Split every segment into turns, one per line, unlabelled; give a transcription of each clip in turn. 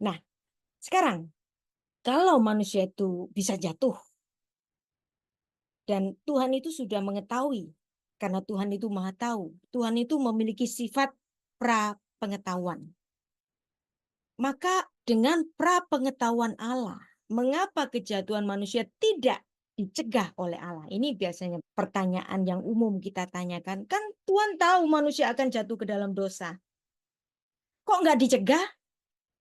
Nah, sekarang kalau manusia itu bisa jatuh dan Tuhan itu sudah mengetahui, karena Tuhan itu Maha Tahu, Tuhan itu memiliki sifat pra-pengetahuan. Maka dengan pra-pengetahuan Allah, mengapa kejatuhan manusia tidak dicegah oleh Allah? Ini biasanya pertanyaan yang umum kita tanyakan. Kan Tuhan tahu manusia akan jatuh ke dalam dosa. Kok nggak dicegah?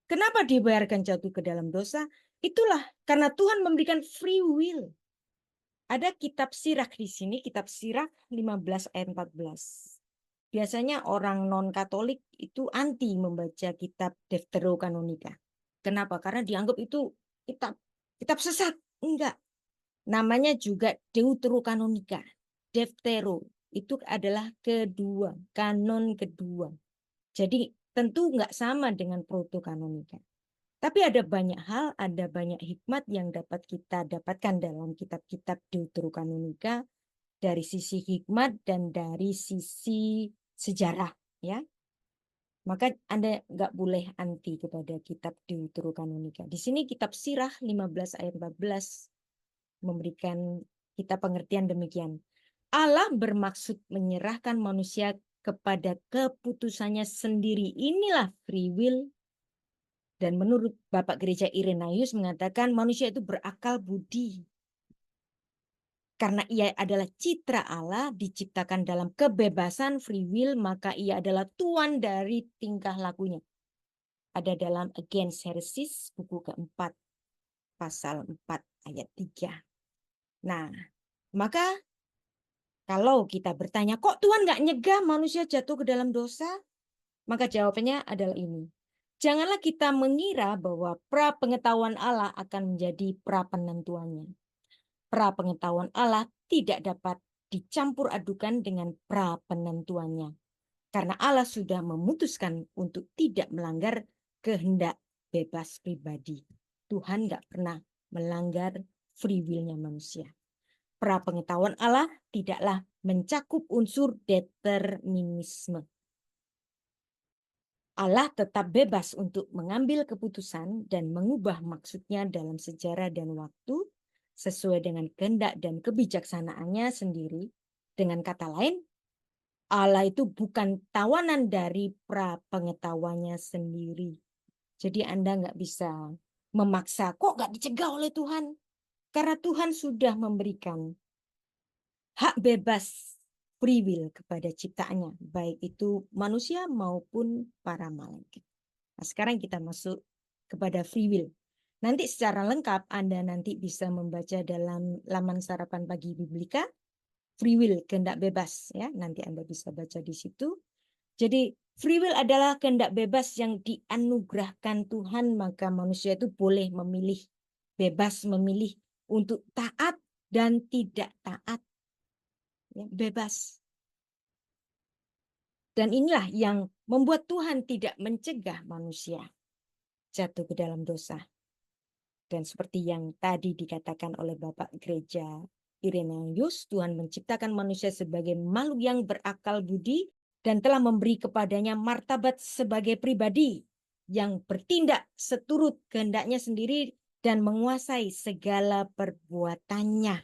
Kenapa dibiarkan jatuh ke dalam dosa? Itulah karena Tuhan memberikan free will. Ada kitab Sirach di sini, kitab Sirach 15 ayat 14. Biasanya orang non-Katolik itu anti membaca kitab Deuterokanonika. Kenapa? Karena dianggap itu kitab kitab sesat. Enggak. Namanya juga Deuterokanonika. Deutero itu adalah kedua, kanon kedua. Jadi tentu enggak sama dengan Protokanonika. Tapi ada banyak hal, ada banyak hikmat yang dapat kita dapatkan dalam kitab-kitab Deuterokanonika dari sisi hikmat dan dari sisi sejarah, ya. Maka Anda nggak boleh anti kepada kitab Deuterokanonika. Di sini kitab Sirah 15 ayat 14 memberikan kita pengertian demikian. Allah bermaksud menyerahkan manusia kepada keputusannya sendiri. Inilah free will. Dan menurut Bapak Gereja Irenaeus mengatakan manusia itu berakal budi. Karena ia adalah citra Allah, diciptakan dalam kebebasan free will, maka ia adalah tuan dari tingkah lakunya. Ada dalam Against Heresies, buku keempat, pasal 4, ayat 3. Nah, maka kalau kita bertanya, kok Tuhan nggak nyegah manusia jatuh ke dalam dosa? Maka jawabannya adalah ini. Janganlah kita mengira bahwa pra-pengetahuan Allah akan menjadi pra-penentuannya. Pra-pengetahuan Allah tidak dapat dicampur adukan dengan pra-penentuannya. Karena Allah sudah memutuskan untuk tidak melanggar kehendak bebas pribadi. Tuhan nggak pernah melanggar free will-nya manusia. Pra-pengetahuan Allah tidaklah mencakup unsur determinisme. Allah tetap bebas untuk mengambil keputusan dan mengubah maksudnya dalam sejarah dan waktu sesuai dengan kehendak dan kebijaksanaannya sendiri. Dengan kata lain, Allah itu bukan tawanan dari pra-pengetahuannya sendiri. Jadi Anda nggak bisa memaksa, kok nggak dicegah oleh Tuhan? Karena Tuhan sudah memberikan hak bebas free will kepada ciptaannya, baik itu manusia maupun para malaikat. Nah, sekarang kita masuk kepada free will. Nanti secara lengkap Anda nanti bisa membaca dalam laman sarapan pagi Biblika, free will, kehendak bebas, ya. Nanti Anda bisa baca di situ. Jadi free will adalah kehendak bebas yang dianugerahkan Tuhan, maka manusia itu boleh memilih, bebas memilih untuk taat dan tidak taat. Ya, bebas. Dan inilah yang membuat Tuhan tidak mencegah manusia jatuh ke dalam dosa. Dan seperti yang tadi dikatakan oleh Bapak Gereja Irenaeus, Tuhan menciptakan manusia sebagai makhluk yang berakal budi dan telah memberi kepadanya martabat sebagai pribadi yang bertindak seturut kehendaknya sendiri dan menguasai segala perbuatannya.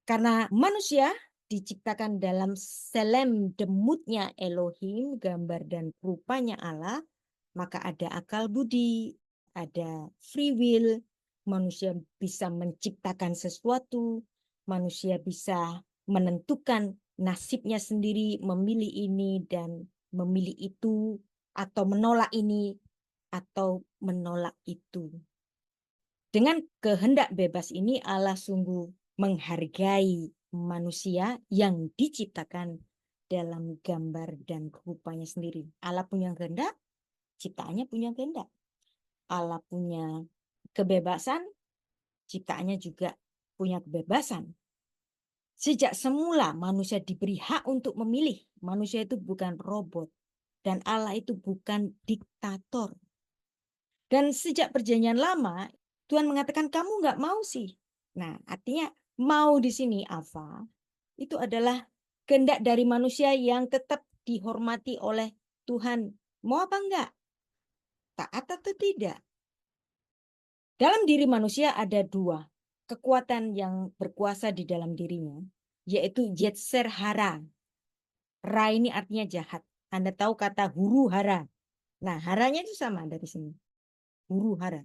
Karena manusia diciptakan dalam selem demutnya Elohim, gambar dan rupanya Allah, maka ada akal budi, ada free will, manusia bisa menciptakan sesuatu, manusia bisa menentukan nasibnya sendiri, memilih ini dan memilih itu, atau menolak ini, atau menolak itu. Dengan kehendak bebas ini Allah sungguh menghargai manusia yang diciptakan dalam gambar dan rupanya sendiri. Allah punya kehendak, ciptaannya punya kehendak. Allah punya kebebasan, ciptaannya juga punya kebebasan. Sejak semula manusia diberi hak untuk memilih. Manusia itu bukan robot. Dan Allah itu bukan diktator. Dan sejak perjanjian lama, Tuhan mengatakan kamu nggak mau sih. Nah, artinya mau di sini apa? Itu adalah kehendak dari manusia yang tetap dihormati oleh Tuhan. Mau apa enggak? taat atau tidak. Dalam diri manusia ada dua kekuatan yang berkuasa di dalam dirinya, yaitu Yetzer hara. Ra ini artinya jahat. Anda tahu kata huru hara. Nah, haranya itu sama dari sini. Huru hara.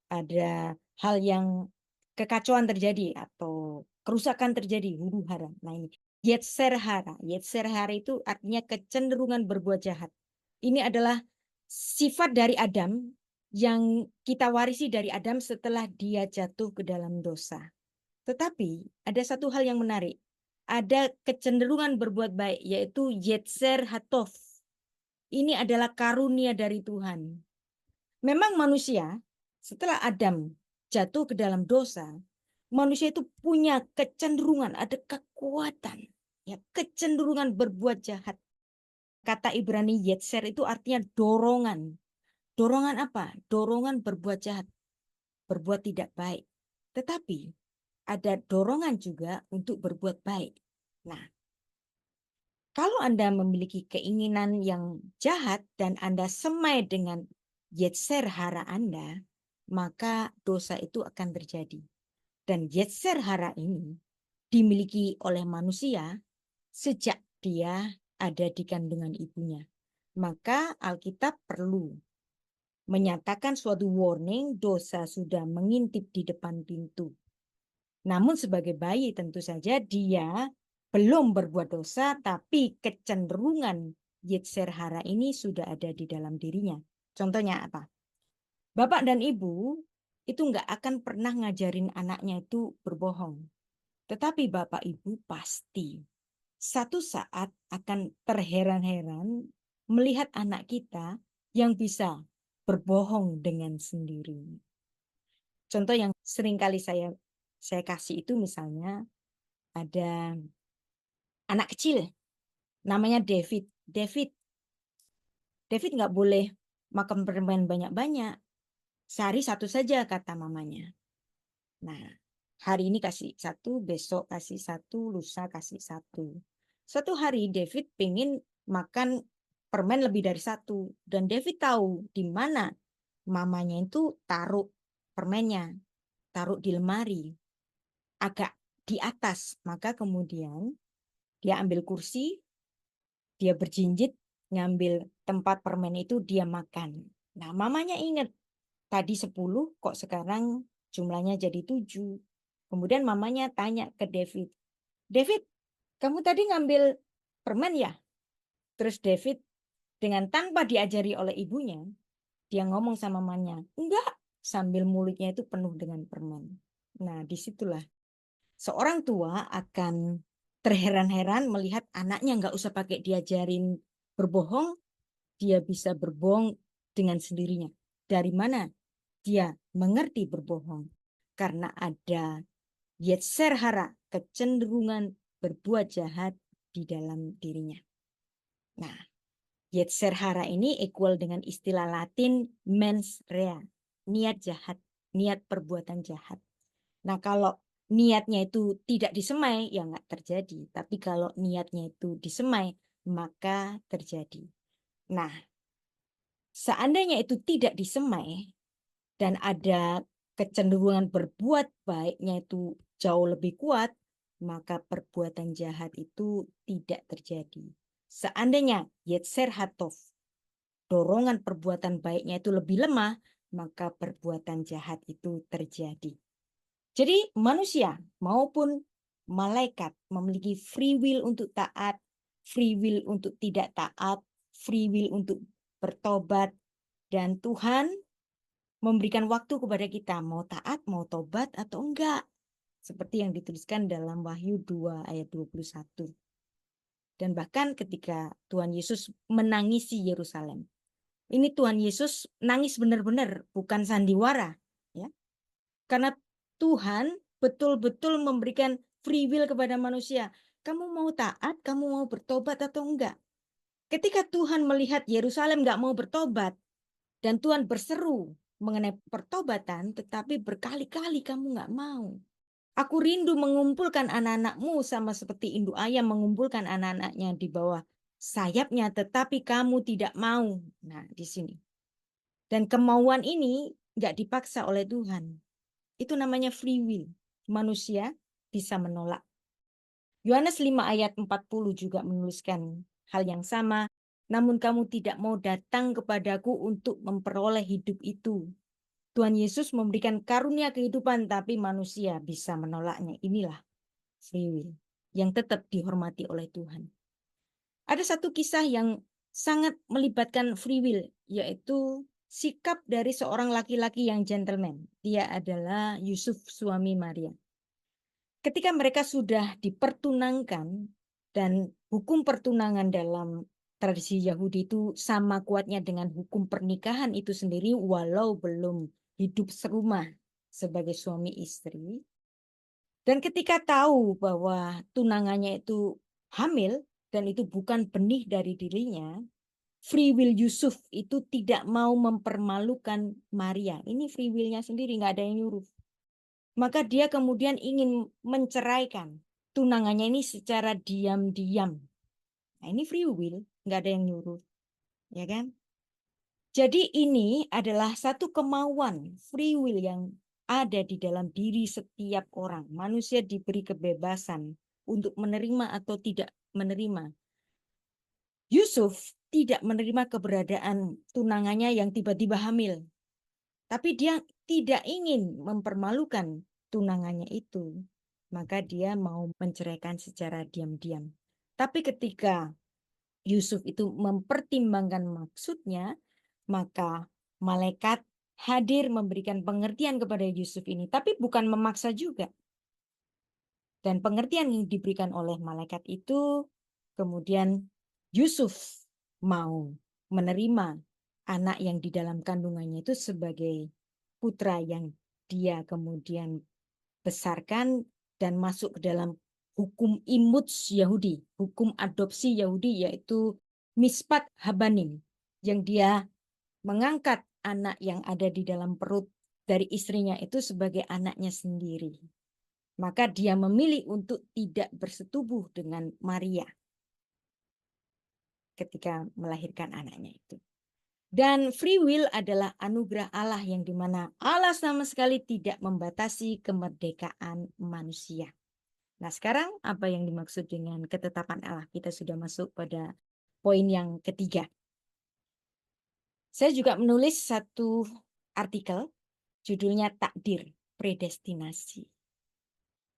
Ada hal yang kekacauan terjadi atau kerusakan terjadi, huru hara. Nah, ini Yetzer hara. Yetzer hara itu artinya kecenderungan berbuat jahat. Ini adalah sifat dari Adam yang kita warisi dari Adam setelah dia jatuh ke dalam dosa. Tetapi ada satu hal yang menarik. Ada kecenderungan berbuat baik, yaitu Yetzer hatov. Ini adalah karunia dari Tuhan. Memang manusia setelah Adam jatuh ke dalam dosa, manusia itu punya kecenderungan, ada kekuatan, ya, kecenderungan berbuat jahat. Kata Ibrani Yetzer itu artinya dorongan. Dorongan apa? Dorongan berbuat jahat, berbuat tidak baik. Tetapi ada dorongan juga untuk berbuat baik. Nah, kalau Anda memiliki keinginan yang jahat dan Anda semai dengan Yetzer hara Anda, maka dosa itu akan terjadi. Dan Yetzer hara ini dimiliki oleh manusia sejak dia ada di kandungan ibunya. Maka Alkitab perlu menyatakan suatu warning, dosa sudah mengintip di depan pintu. Namun sebagai bayi tentu saja dia belum berbuat dosa, tapi kecenderungan Yetzer hara ini sudah ada di dalam dirinya. Contohnya apa? Bapak dan ibu itu nggak akan pernah ngajarin anaknya itu berbohong. Tetapi bapak ibu pasti satu saat akan terheran-heran melihat anak kita yang bisa berbohong dengan sendirinya. Contoh yang sering kali saya kasih itu misalnya ada anak kecil namanya David. David nggak boleh makan permen banyak-banyak. Sehari satu saja kata mamanya. Nah, hari ini kasih satu, besok kasih satu, lusa kasih satu. Suatu hari David pengen makan permen lebih dari satu. Dan David tahu di mana mamanya itu taruh permennya. Taruh di lemari. Agak di atas. Maka kemudian dia ambil kursi, dia berjinjit, ngambil tempat permen itu, dia makan. Nah, mamanya ingat, tadi 10, kok sekarang jumlahnya jadi 7. Kemudian mamanya tanya ke David, David, kamu tadi ngambil permen ya? Terus David dengan tanpa diajari oleh ibunya, dia ngomong sama mamanya, enggak, sambil mulutnya itu penuh dengan permen. Nah, disitulah seorang tua akan terheran-heran melihat anaknya nggak usah pakai diajarin berbohong, dia bisa berbohong dengan sendirinya. Dari mana dia mengerti berbohong? Karena ada Yetzer hara, kecenderungan berbuat jahat di dalam dirinya. Nah, Yetzer hara ini equal dengan istilah Latin mens rea, niat jahat, niat perbuatan jahat. Nah, kalau niatnya itu tidak disemai, ya nggak terjadi. Tapi kalau niatnya itu disemai, maka terjadi. Nah, seandainya itu tidak disemai dan ada kecenderungan berbuat baiknya itu jauh lebih kuat, maka perbuatan jahat itu tidak terjadi. Seandainya Yetzer hatov, dorongan perbuatan baiknya itu lebih lemah, maka perbuatan jahat itu terjadi. Jadi manusia maupun malaikat memiliki free will untuk taat, free will untuk tidak taat, free will untuk bertobat, dan Tuhan memberikan waktu kepada kita mau taat, mau tobat atau enggak. Seperti yang dituliskan dalam Wahyu 2 ayat 21. Dan bahkan ketika Tuhan Yesus menangisi Yerusalem. Ini Tuhan Yesus nangis benar-benar, bukan sandiwara, ya. Karena Tuhan betul-betul memberikan free will kepada manusia. Kamu mau taat, kamu mau bertobat atau enggak? Ketika Tuhan melihat Yerusalem enggak mau bertobat, dan Tuhan berseru mengenai pertobatan, tetapi berkali-kali kamu enggak mau. Aku rindu mengumpulkan anak-anakmu sama seperti induk ayam mengumpulkan anak-anaknya di bawah sayapnya, tetapi kamu tidak mau. Nah, di sini. Dan kemauan ini nggak dipaksa oleh Tuhan. Itu namanya free will. Manusia bisa menolak. Yohanes 5 ayat 40 juga menuliskan hal yang sama. Namun kamu tidak mau datang kepadaku untuk memperoleh hidup itu. Tuhan Yesus memberikan karunia kehidupan, tapi manusia bisa menolaknya. Inilah free will yang tetap dihormati oleh Tuhan. Ada satu kisah yang sangat melibatkan free will, yaitu sikap dari seorang laki-laki yang gentleman. Dia adalah Yusuf, suami Maria. Ketika mereka sudah dipertunangkan, dan hukum pertunangan dalam tradisi Yahudi itu sama kuatnya dengan hukum pernikahan itu sendiri, walau belum hidup serumah sebagai suami istri. Dan ketika tahu bahwa tunangannya itu hamil dan itu bukan benih dari dirinya, free will Yusuf itu tidak mau mempermalukan Maria. Ini free will-nya sendiri, nggak ada yang nyuruh. Maka dia kemudian ingin menceraikan tunangannya ini secara diam-diam. Nah, ini free will, nggak ada yang nyuruh, ya kan? Jadi ini adalah satu kemauan free will yang ada di dalam diri setiap orang. Manusia diberi kebebasan untuk menerima atau tidak menerima. Yusuf tidak menerima keberadaan tunangannya yang tiba-tiba hamil. Tapi dia tidak ingin mempermalukan tunangannya itu. Maka dia mau menceraikan secara diam-diam. Tapi ketika Yusuf itu mempertimbangkan maksudnya, maka malaikat hadir memberikan pengertian kepada Yusuf ini. Tapi bukan memaksa juga. Dan pengertian yang diberikan oleh malaikat itu, kemudian Yusuf mau menerima anak yang di dalam kandungannya itu sebagai putra yang dia kemudian besarkan dan masuk ke dalam hukum imuts Yahudi, hukum adopsi Yahudi, yaitu mispat habanim, yang dia mengangkat anak yang ada di dalam perut dari istrinya itu sebagai anaknya sendiri. Maka dia memilih untuk tidak bersetubuh dengan Maria ketika melahirkan anaknya itu. Dan free will adalah anugerah Allah yang dimana Allah sama sekali tidak membatasi kemerdekaan manusia. Nah, sekarang apa yang dimaksud dengan ketetapan Allah? Kita sudah masuk pada poin yang ketiga. Saya juga menulis satu artikel, judulnya Takdir Predestinasi.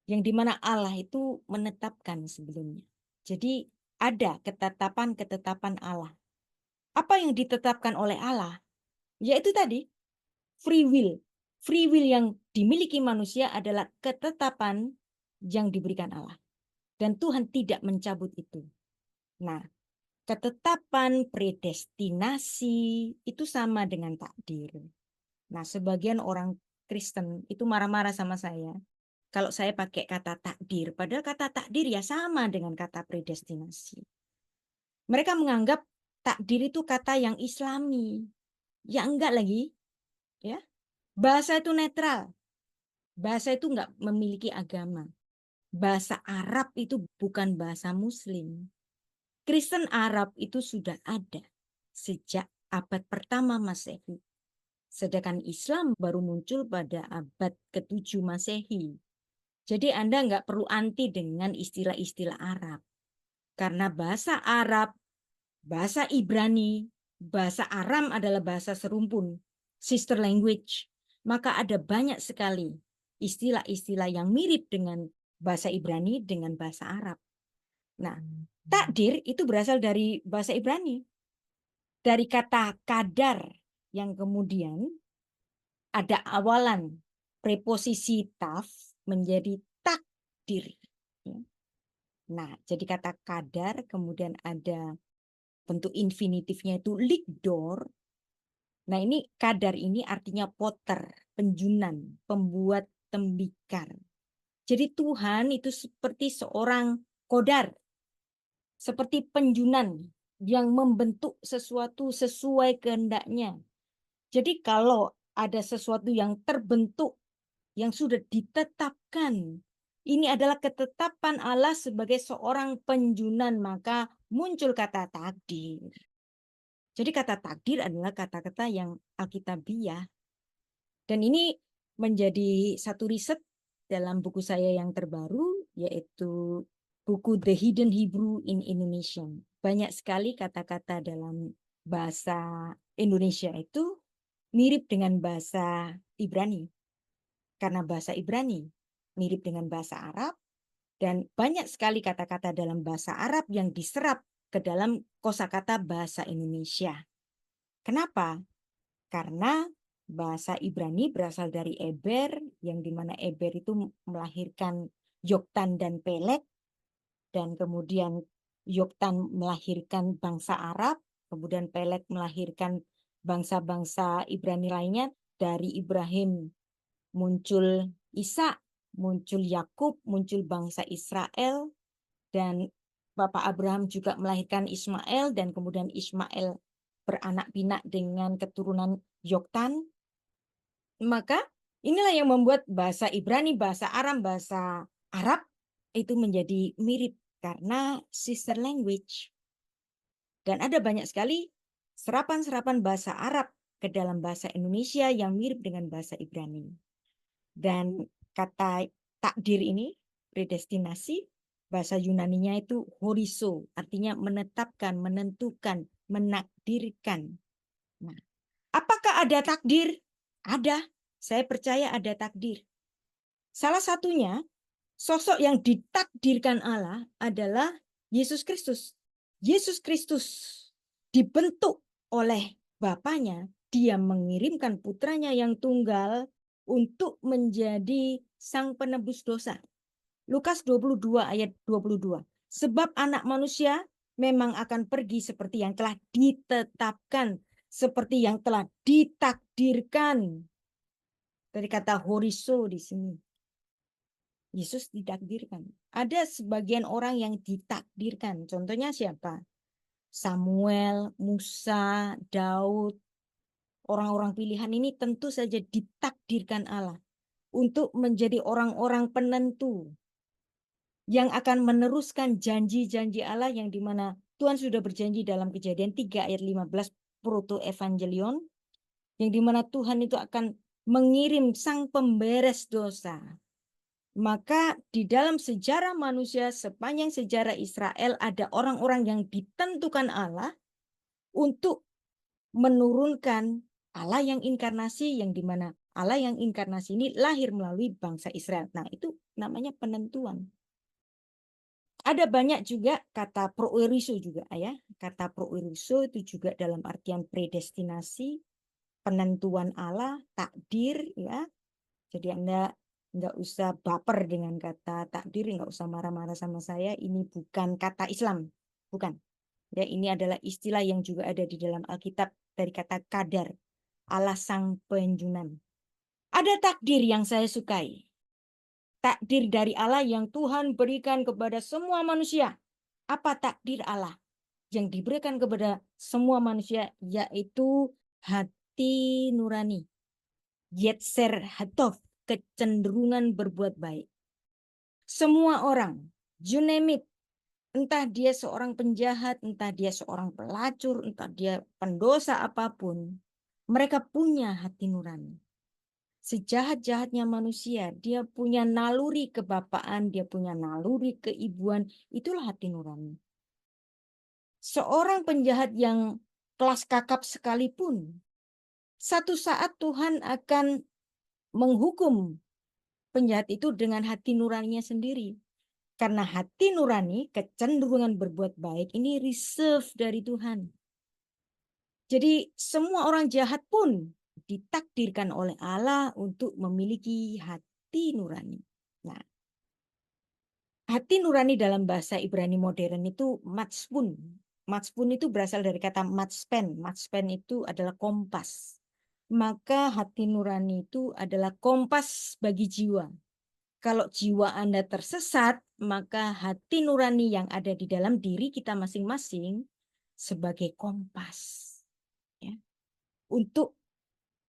Yang dimana Allah itu menetapkan sebelumnya. Jadi ada ketetapan-ketetapan Allah. Apa yang ditetapkan oleh Allah? Yaitu tadi, free will. Free will yang dimiliki manusia adalah ketetapan yang diberikan Allah. Dan Tuhan tidak mencabut itu. Nah, ketetapan predestinasi itu sama dengan takdir. Nah, sebagian orang Kristen itu marah-marah sama saya kalau saya pakai kata takdir. Padahal kata takdir ya sama dengan kata predestinasi. Mereka menganggap takdir itu kata yang Islami. Ya enggak lagi. Ya, bahasa itu netral. Bahasa itu enggak memiliki agama. Bahasa Arab itu bukan bahasa Muslim. Kristen Arab itu sudah ada sejak abad pertama Masehi. Sedangkan Islam baru muncul pada abad ke-7 Masehi. Jadi Anda nggak perlu anti dengan istilah-istilah Arab. Karena bahasa Arab, bahasa Ibrani, bahasa Aram adalah bahasa serumpun, sister language. Maka ada banyak sekali istilah-istilah yang mirip dengan bahasa Ibrani dengan bahasa Arab. Nah, takdir itu berasal dari bahasa Ibrani. Dari kata kadar yang kemudian ada awalan preposisi taf menjadi takdir. Nah, jadi kata kadar kemudian ada bentuk infinitifnya itu likdor. Nah, ini kadar ini artinya potter, penjunan, pembuat tembikar. Jadi Tuhan itu seperti seorang kodar, seperti penjunan yang membentuk sesuatu sesuai kehendaknya. Jadi kalau ada sesuatu yang terbentuk, yang sudah ditetapkan, ini adalah ketetapan Allah sebagai seorang penjunan, maka muncul kata takdir. Jadi kata takdir adalah kata-kata yang alkitabiah. Dan ini menjadi satu riset dalam buku saya yang terbaru, yaitu buku The Hidden Hebrew in Indonesia. Banyak sekali kata-kata dalam bahasa Indonesia itu mirip dengan bahasa Ibrani. Karena bahasa Ibrani mirip dengan bahasa Arab, dan banyak sekali kata-kata dalam bahasa Arab yang diserap ke dalam kosakata bahasa Indonesia. Kenapa? Karena bahasa Ibrani berasal dari Eber, yang dimana Eber itu melahirkan Yoktan dan Pelek, dan kemudian Yoktan melahirkan bangsa Arab, kemudian Pelek melahirkan bangsa-bangsa Ibrani lainnya. Dari Ibrahim muncul Ishak, muncul Yakub, muncul bangsa Israel, dan Bapak Abraham juga melahirkan Ismail, dan kemudian Ismail beranak pinak dengan keturunan Yoktan. Maka inilah yang membuat bahasa Ibrani, bahasa Aram, bahasa Arab itu menjadi mirip karena sister language. Dan ada banyak sekali serapan-serapan bahasa Arab ke dalam bahasa Indonesia yang mirip dengan bahasa Ibrani. Dan kata takdir ini, predestinasi, bahasa Yunaninya itu horizo, artinya menetapkan, menentukan, menakdirkan. Nah, apakah ada takdir? Ada. Saya percaya ada takdir. Salah satunya, sosok yang ditakdirkan Allah adalah Yesus Kristus. Yesus Kristus dibentuk oleh Bapaknya. Dia mengirimkan putranya yang tunggal untuk menjadi sang penebus dosa. Lukas 22 ayat 22. Sebab anak manusia memang akan pergi seperti yang telah ditetapkan, seperti yang telah ditakdirkan. Dari kata horizo di sini. Yesus ditakdirkan. Ada sebagian orang yang ditakdirkan. Contohnya siapa? Samuel, Musa, Daud. Orang-orang pilihan ini tentu saja ditakdirkan Allah untuk menjadi orang-orang penentu yang akan meneruskan janji-janji Allah yang dimana Tuhan sudah berjanji dalam Kejadian 3 ayat 15 proto evangelion, yang dimana Tuhan itu akan mengirim sang pemberes dosa. Maka di dalam sejarah manusia sepanjang sejarah Israel ada orang-orang yang ditentukan Allah untuk menurunkan Allah yang inkarnasi, yang dimana Allah yang inkarnasi ini lahir melalui bangsa Israel. Nah, itu namanya penentuan. Ada banyak juga kata proerizo juga ya. Kata proerizo itu juga dalam artian predestinasi, penentuan Allah, takdir ya. Jadi Anda nggak usah baper dengan kata takdir, nggak usah marah-marah sama saya. Ini bukan kata Islam, bukan. Ya, ini adalah istilah yang juga ada di dalam Alkitab dari kata kadar, Allah sang penjunan. Ada takdir yang saya sukai. Takdir dari Allah yang Tuhan berikan kepada semua manusia. Apa takdir Allah yang diberikan kepada semua manusia? Yaitu hati nurani. Yetzer hatov, kecenderungan berbuat baik. Semua orang, you name it, entah dia seorang penjahat, entah dia seorang pelacur, entah dia pendosa apapun, mereka punya hati nurani. Sejahat-jahatnya manusia, dia punya naluri kebapaan, dia punya naluri keibuan, itulah hati nurani. Seorang penjahat yang kelas kakap sekalipun, satu saat Tuhan akan menghukum penjahat itu dengan hati nuraninya sendiri. Karena hati nurani, kecenderungan berbuat baik, ini reserve dari Tuhan. Jadi semua orang jahat pun ditakdirkan oleh Allah untuk memiliki hati nurani. Nah, hati nurani dalam bahasa Ibrani modern itu matspun. Matspun itu berasal dari kata matspen. Matspen itu adalah kompas. Maka hati nurani itu adalah kompas bagi jiwa. Kalau jiwa Anda tersesat, maka hati nurani yang ada di dalam diri kita masing-masing sebagai kompas. Ya, untuk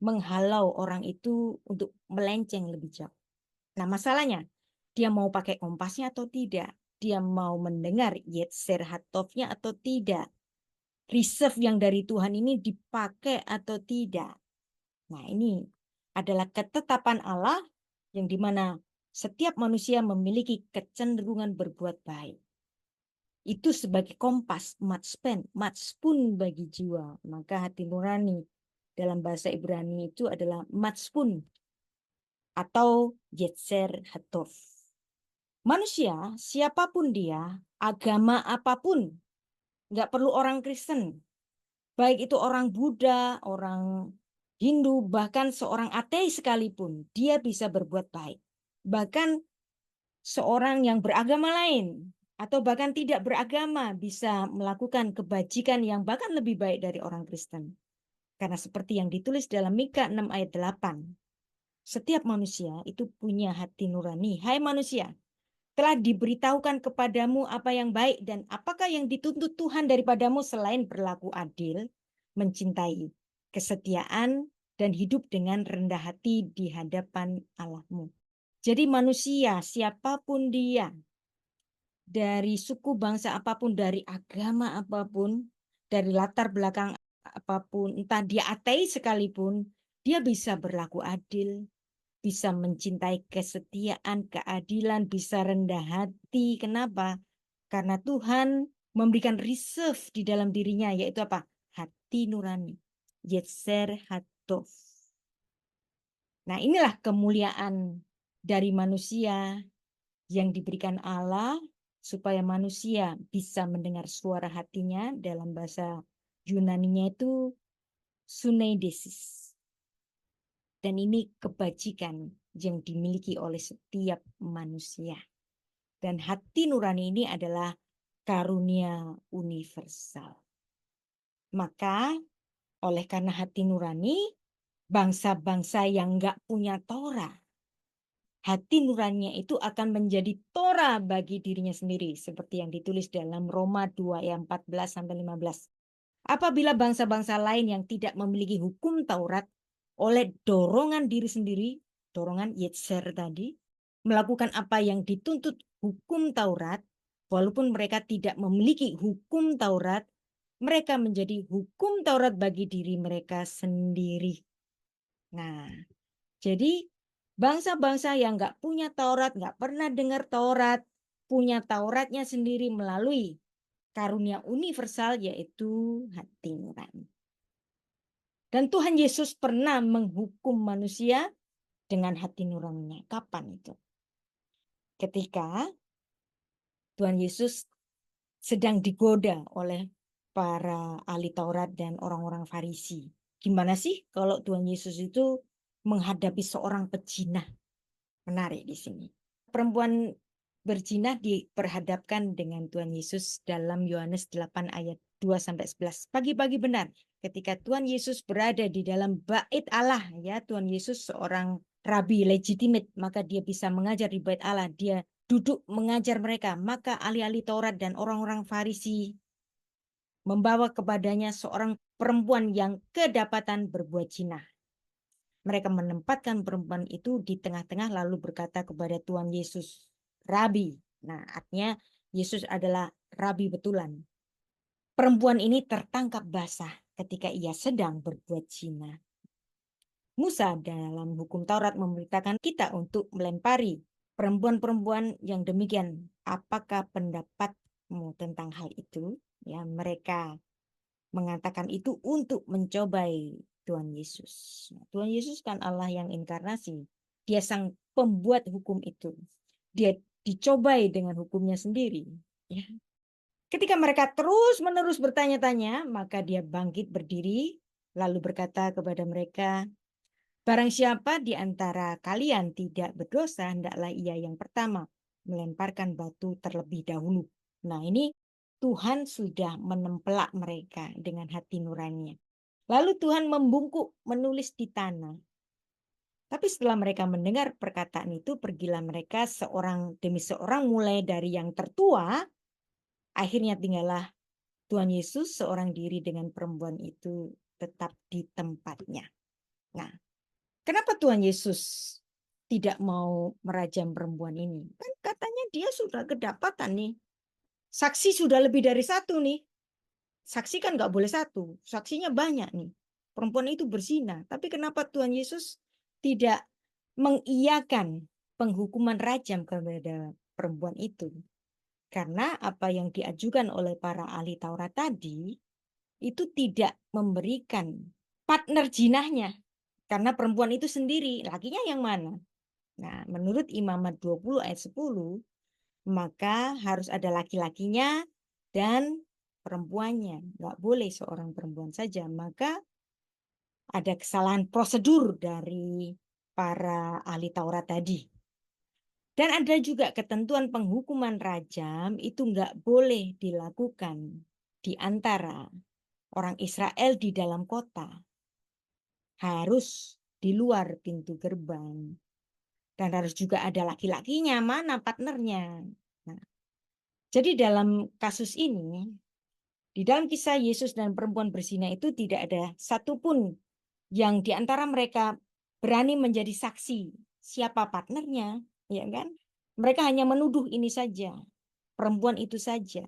menghalau orang itu untuk melenceng lebih jauh. Nah, masalahnya, dia mau pakai kompasnya atau tidak? Dia mau mendengar Yetzer Hatovnya atau tidak? reserve yang dari Tuhan ini dipakai atau tidak. Nah, ini adalah ketetapan Allah yang dimana setiap manusia memiliki kecenderungan berbuat baik. Itu sebagai kompas, matspun bagi jiwa. Maka hati nurani dalam bahasa Ibrani itu adalah matspun atau yetzer hatov. Manusia, siapapun dia, agama apapun, nggak perlu orang Kristen, baik itu orang Buddha, orang Hindu, bahkan seorang ateis sekalipun, dia bisa berbuat baik. Bahkan seorang yang beragama lain atau bahkan tidak beragama bisa melakukan kebajikan yang bahkan lebih baik dari orang Kristen. Karena seperti yang ditulis dalam Mika 6 ayat 8, setiap manusia itu punya hati nurani. Hai manusia, telah diberitahukan kepadamu apa yang baik dan apakah yang dituntut Tuhan daripadamu selain berlaku adil, mencintai, kesetiaan, dan hidup dengan rendah hati di hadapan Allahmu. Jadi manusia, siapapun dia, dari suku bangsa apapun, dari agama apapun, dari latar belakang apapun, entah dia ateis sekalipun, dia bisa berlaku adil, bisa mencintai kesetiaan, keadilan, bisa rendah hati. Kenapa? Karena Tuhan memberikan reserve di dalam dirinya, yaitu apa? Hati nurani. Yetzer hatov. Nah, inilah kemuliaan dari manusia yang diberikan Allah supaya manusia bisa mendengar suara hatinya. Dalam bahasa Yunaninya itu suneidesis. Dan ini kebajikan yang dimiliki oleh setiap manusia. Dan hati nurani ini adalah karunia universal. Maka oleh karena hati nurani, bangsa-bangsa yang enggak punya Torah, hati nuraninya itu akan menjadi Torah bagi dirinya sendiri. Seperti yang ditulis dalam Roma 2 ayat 14-15. Apabila bangsa-bangsa lain yang tidak memiliki hukum Taurat oleh dorongan diri sendiri, dorongan yetzer tadi, melakukan apa yang dituntut hukum Taurat, walaupun mereka tidak memiliki hukum Taurat, mereka menjadi hukum Taurat bagi diri mereka sendiri. Nah, jadi bangsa-bangsa yang nggak punya Taurat, nggak pernah dengar Taurat, punya Tauratnya sendiri melalui karunia universal yaitu hati nurani. Dan Tuhan Yesus pernah menghukum manusia dengan hati nuraninya. Kapan itu? Ketika Tuhan Yesus sedang digoda oleh para ahli Taurat dan orang-orang Farisi. Gimana sih kalau Tuhan Yesus itu menghadapi seorang pezina? Menarik di sini. Perempuan berzina diperhadapkan dengan Tuhan Yesus dalam Yohanes 8 ayat 2-11. Pagi-pagi benar ketika Tuhan Yesus berada di dalam bait Allah, ya, Tuhan Yesus seorang rabi legitimate, maka dia bisa mengajar di bait Allah, dia duduk mengajar mereka, maka ahli-ahli Taurat dan orang-orang Farisi membawa kepadanya seorang perempuan yang kedapatan berbuat zina. Mereka menempatkan perempuan itu di tengah-tengah lalu berkata kepada Tuhan Yesus, Rabi. Nah, artinya Yesus adalah Rabi betulan. Perempuan ini tertangkap basah ketika ia sedang berbuat zina. Musa dalam hukum Taurat memberitakan kita untuk melempari perempuan-perempuan yang demikian. Apakah pendapatmu tentang hal itu? Ya, mereka mengatakan itu untuk mencobai Tuhan Yesus. Tuhan Yesus kan Allah yang inkarnasi. Dia sang pembuat hukum itu. Dia dicobai dengan hukumnya sendiri. Ya. Ketika mereka terus-menerus bertanya-tanya, maka dia bangkit berdiri, lalu berkata kepada mereka, barang siapa di antara kalian tidak berdosa, hendaklah ia yang pertama melemparkan batu terlebih dahulu. Nah, ini Tuhan sudah menempelak mereka dengan hati nuraninya. Lalu Tuhan membungkuk menulis di tanah. Tapi setelah mereka mendengar perkataan itu, pergilah mereka seorang demi seorang mulai dari yang tertua. Akhirnya tinggallah Tuhan Yesus seorang diri dengan perempuan itu tetap di tempatnya. Nah, kenapa Tuhan Yesus tidak mau merajam perempuan ini? Kan katanya dia sudah kedapatan nih. Saksi sudah lebih dari satu nih. Saksi kan nggak boleh satu, saksinya banyak nih. Perempuan itu berzina, tapi kenapa Tuhan Yesus tidak mengiyakan penghukuman rajam kepada perempuan itu? Karena apa yang diajukan oleh para ahli Taurat tadi itu tidak memberikan partner jinahnya. Karena perempuan itu sendiri, lakinya yang mana? Nah, menurut Imamat 20 ayat 10, maka harus ada laki-lakinya dan perempuannya. Nggak boleh seorang perempuan saja. Maka ada kesalahan prosedur dari para ahli Taurat tadi. Dan ada juga ketentuan penghukuman rajam itu nggak boleh dilakukan di antara orang Israel di dalam kota. Harus di luar pintu gerbang. Dan harus juga ada laki-lakinya, mana partnernya. Nah, jadi dalam kasus ini, di dalam kisah Yesus dan perempuan berzina itu tidak ada satupun yang di antara mereka berani menjadi saksi siapa partnernya, ya kan? Mereka hanya menuduh ini saja, perempuan itu saja.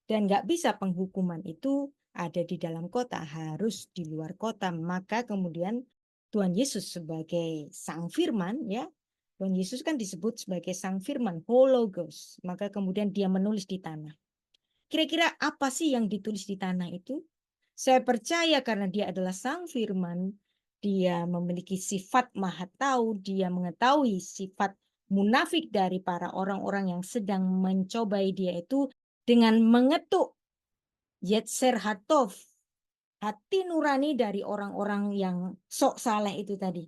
Dan nggak bisa penghukuman itu ada di dalam kota, harus di luar kota. Maka kemudian Tuhan Yesus sebagai Sang Firman, ya, Tuhan Yesus kan disebut sebagai Sang Firman, Hologos. Maka kemudian dia menulis di tanah. Kira-kira apa sih yang ditulis di tanah itu? Saya percaya karena dia adalah Sang Firman, dia memiliki sifat maha tahu, dia mengetahui sifat munafik dari para orang-orang yang sedang mencobai dia itu dengan mengetuk Yetzer Hatov, hati nurani dari orang-orang yang sok saleh itu tadi.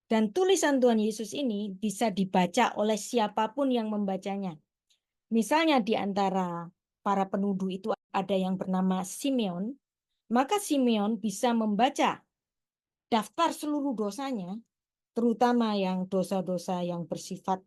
Dan tulisan Tuhan Yesus ini bisa dibaca oleh siapapun yang membacanya. Misalnya di antara para penuduh itu ada yang bernama Simeon, maka Simeon bisa membaca daftar seluruh dosanya, terutama yang dosa-dosa yang bersifat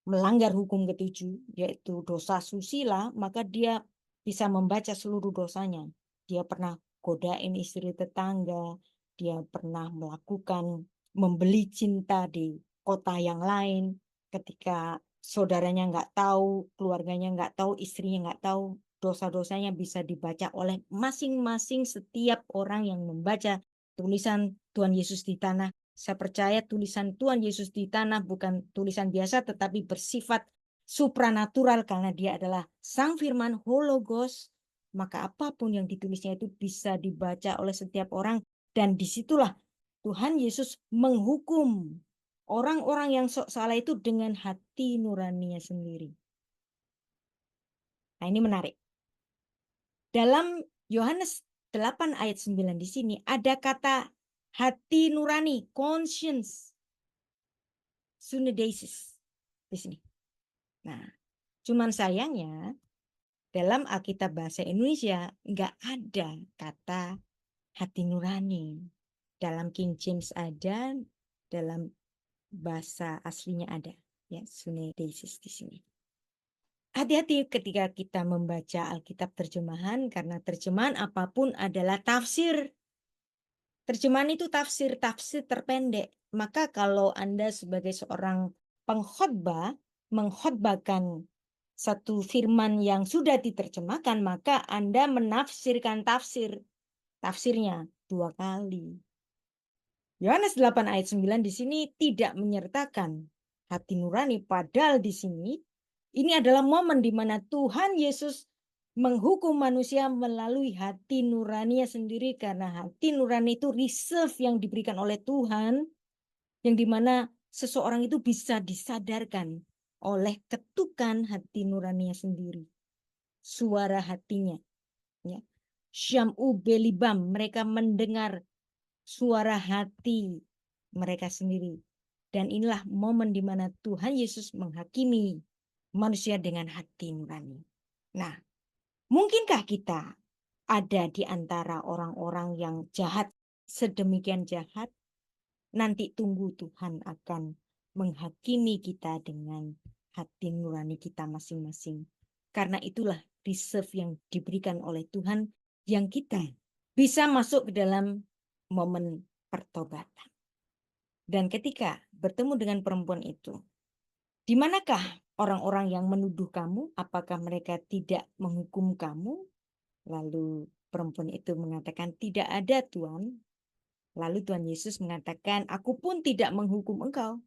melanggar hukum ketujuh, yaitu dosa susila, maka dia bisa membaca seluruh dosanya. Dia pernah godain istri tetangga, dia pernah melakukan membeli cinta di kota yang lain, ketika saudaranya nggak tahu, keluarganya nggak tahu, istrinya nggak tahu, dosa-dosanya bisa dibaca oleh masing-masing setiap orang yang membaca tulisan Tuhan Yesus di tanah. Saya percaya tulisan Tuhan Yesus di tanah bukan tulisan biasa tetapi bersifat supranatural karena dia adalah Sang Firman Hologos. Maka apapun yang ditulisnya itu bisa dibaca oleh setiap orang dan disitulah Tuhan Yesus menghukum orang-orang yang sok salah itu dengan hati nuraninya sendiri. Nah, ini menarik. Dalam Yohanes 8 ayat 9 di sini ada kata hati nurani, conscience, sunedeisis di sini. Nah, cuman sayangnya dalam Alkitab bahasa Indonesia nggak ada kata hati nurani. Dalam King James ada, dalam bahasa aslinya ada, ya, sunedeisis di sini. Hati-hati ketika kita membaca Alkitab terjemahan karena terjemahan apapun adalah tafsir. Terjemahan itu tafsir terpendek. Maka kalau Anda sebagai seorang pengkhotbah mengkhotbahkan satu firman yang sudah diterjemahkan, maka Anda menafsirkan tafsirnya dua kali. Yohanes 8 ayat 9 di sini tidak menyertakan hati nurani, padahal di sini ini adalah momen di mana Tuhan Yesus menghukum manusia melalui hati nuraninya sendiri, karena hati nurani itu reserve yang diberikan oleh Tuhan, yang dimana seseorang itu bisa disadarkan oleh ketukan hati nuraninya sendiri, suara hatinya, ya. Syam'u belibam, mereka mendengar suara hati mereka sendiri. Dan inilah momen di mana Tuhan Yesus menghakimi manusia dengan hati nurani. Nah, mungkinkah kita ada di antara orang-orang yang jahat, sedemikian jahat? Nanti tunggu Tuhan akan menghakimi kita dengan hati nurani kita masing-masing. Karena itulah reserve yang diberikan oleh Tuhan yang kita bisa masuk ke dalam momen pertobatan. Dan ketika bertemu dengan perempuan itu, di manakah orang-orang yang menuduh kamu? Apakah mereka tidak menghukum kamu? Lalu perempuan itu mengatakan, tidak ada Tuhan. Lalu Tuhan Yesus mengatakan, aku pun tidak menghukum engkau.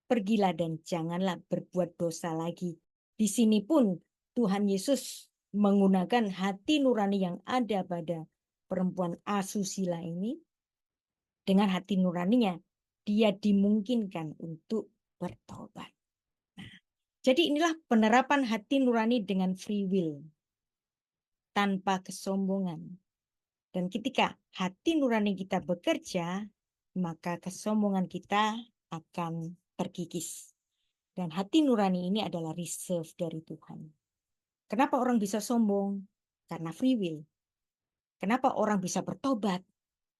Pergilah dan janganlah berbuat dosa lagi. Di sini pun Tuhan Yesus menggunakan hati nurani yang ada pada perempuan asusila ini. Dengan hati nuraninya, dia dimungkinkan untuk bertobat. Nah, jadi inilah penerapan hati nurani dengan free will, tanpa kesombongan. Dan ketika hati nurani kita bekerja, maka kesombongan kita akan terkikis. Dan hati nurani ini adalah reserve dari Tuhan. Kenapa orang bisa sombong? Karena free will. Kenapa orang bisa bertobat?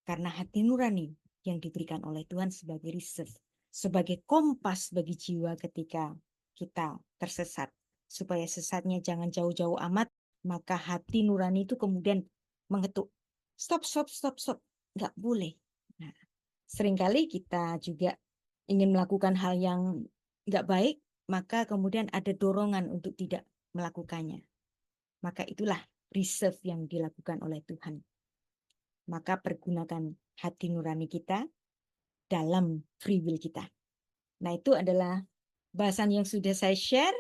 Karena hati nurani yang diberikan oleh Tuhan sebagai reserve, sebagai kompas bagi jiwa ketika kita tersesat. Supaya sesatnya jangan jauh-jauh amat, maka hati nurani itu kemudian mengetuk. Stop. Nggak boleh. Nah, seringkali kita juga ingin melakukan hal yang nggak baik, maka kemudian ada dorongan untuk tidak melakukannya. Maka itulah reserve yang dilakukan oleh Tuhan. Maka pergunakan hati nurani kita dalam free will kita. Nah, itu adalah bahasan yang sudah saya share.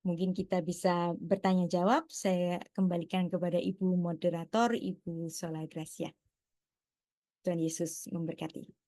Mungkin kita bisa bertanya jawab. Saya kembalikan kepada Ibu Moderator, Ibu Sola Gracia. Tuhan Yesus memberkati.